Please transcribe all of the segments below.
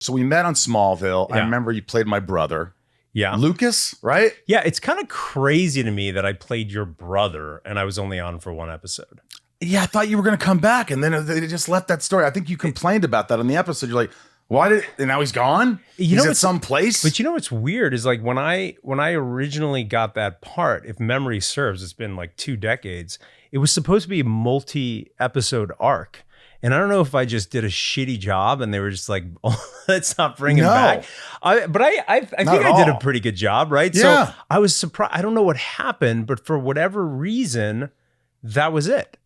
So we met on Smallville. Yeah. I remember you played my brother. Yeah. Lucas, right? Yeah, it's kind of crazy to me that I played your brother and I was only on for one episode. Yeah, I thought you were going to come back, and then they just left that story. I think you complained about that on the episode. You're like, why did? And now he's gone. He's at some place. But you know what's weird is like when I originally got that part, if memory serves, it's been like 2 decades. It was supposed to be a multi-episode arc. And I don't know if I just did a shitty job and they were just like, oh, let's not bring him back. But I think I did a pretty good job, right? Yeah. So I was surprised. I don't know what happened, but for whatever reason, that was it.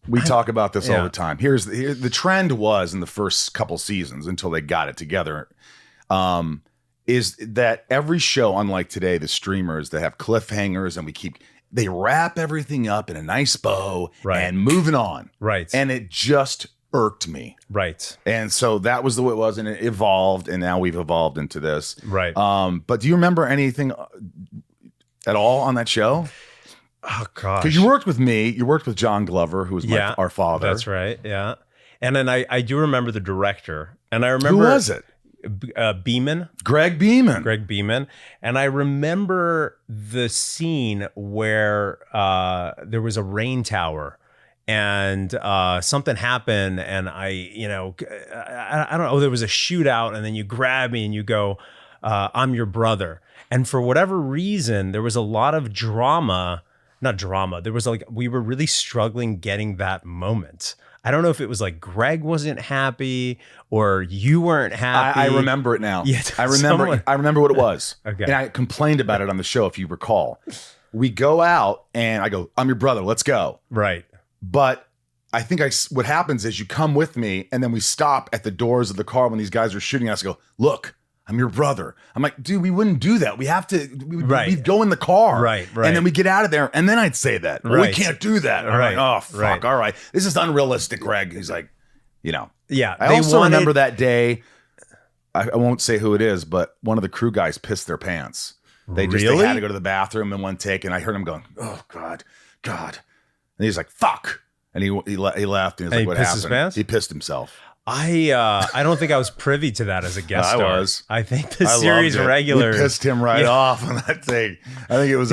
We talk about this all the time. Here's the trend was in the first couple seasons until they got it together. Is that every show, unlike today, the streamers, they have cliffhangers and they wrap everything up in a nice bow and moving on. Right. And it just irked me. Right. And so that was the way it was, and it evolved, and now we've evolved into this. Right. But do you remember anything at all on that show? Oh, gosh. Because you worked with me. You worked with John Glover, who was our father. That's right. Yeah. And then I do remember the director. And I remember... Who was it? Beeman. Greg Beeman. Greg Beeman. And I remember the scene where there was a rain tower and something happened and I don't know, there was a shootout and then you grab me and you go, I'm your brother. And for whatever reason, there was a lot of drama. Not drama. There was like, we were really struggling getting that moment. I don't know if it was like Greg wasn't happy or you weren't happy. I remember it now. Yeah, I remember what it was. Okay. And I complained about it on the show, if you recall. We go out and I go, I'm your brother, let's go. Right. But I think what happens is you come with me and then we stop at the doors of the car when these guys are shooting us. I go, look, I'm your brother. I'm like, dude, we wouldn't do that. We have to, we'd go in the car. Right. And then we get out of there. And then I'd say that. Well, we can't do that. And I'm like, oh, fuck. Right. All right. This is unrealistic, Greg. He's like, Yeah. I also remember that day. I won't say who it is, but one of the crew guys pissed their pants. They had to go to the bathroom in one take. And I heard him going, oh, God. And he's like, fuck. And he left. And he's like, what happened? His pants? He pissed himself. I don't think I was privy to that as a guest star. I was. I think the series regulars pissed him off on that thing. I think it was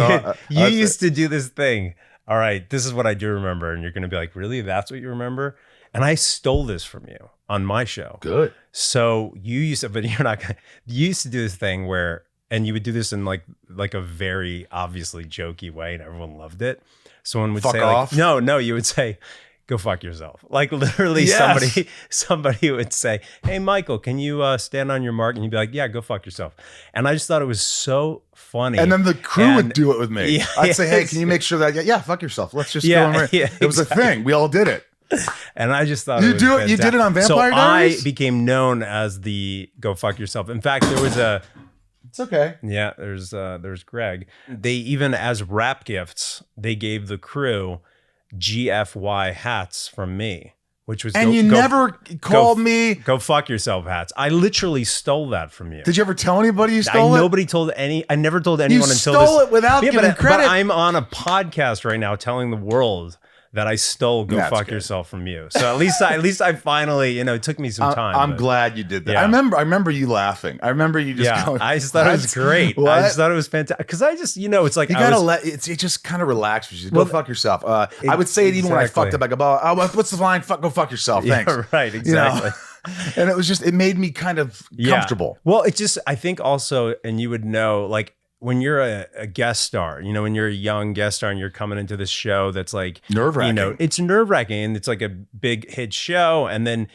you used to do this thing. All right, this is what I do remember, and you're going to be like, really? That's what you remember? And I stole this from you on my show. Good. So you used to, but you're not gonna. You used to do this thing where, and you would do this in like a very obviously jokey way, and everyone loved it. Someone would say, off. Like, no, you would say, go fuck yourself. Like literally somebody would say, hey, Michael, can you stand on your mark? And you'd be like, yeah, go fuck yourself. And I just thought it was so funny. And then the crew would do it with me. I'd say, hey, can you make sure that, fuck yourself. Let's just go. It was a thing. We all did it. And I just thought you did it on Vampire Diaries? I became known as the go fuck yourself. In fact, there was a... It's okay. Yeah, there's Greg. They even, as rap gifts, they gave the crew GFY hats from me, which was never called me go fuck yourself hats. I literally stole that from you. Did you ever tell anybody you stole it? I never told anyone until this. You stole it without giving credit. But I'm on a podcast right now telling the world that I stole go fuck yourself from you. So at least I finally, it took me some time. I'm glad you did that. Yeah. I remember you laughing. I remember you just going, I just thought it was great. What? I just thought it was fantastic. Because I just, it's like, you gotta it just kind of relaxes you. Go fuck yourself. I would say it even when I fucked up. I go, what's the line? Go fuck yourself. Thanks. Yeah, right, exactly. And it made me kind of comfortable. Well, I think also, and you would know, like, when you're a guest star, when you're a young guest star and you're coming into this show that's like nerve-wracking. It's nerve-wracking and it's like a big hit show. And then,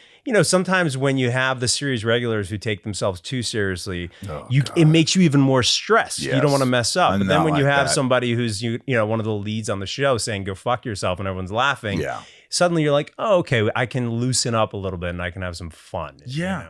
sometimes when you have the series regulars who take themselves too seriously, it makes you even more stressed. Yes. You don't want to mess up. But then when you have somebody who's one of the leads on the show saying go fuck yourself and everyone's laughing, suddenly you're like, oh, okay, I can loosen up a little bit and I can have some fun. Yeah.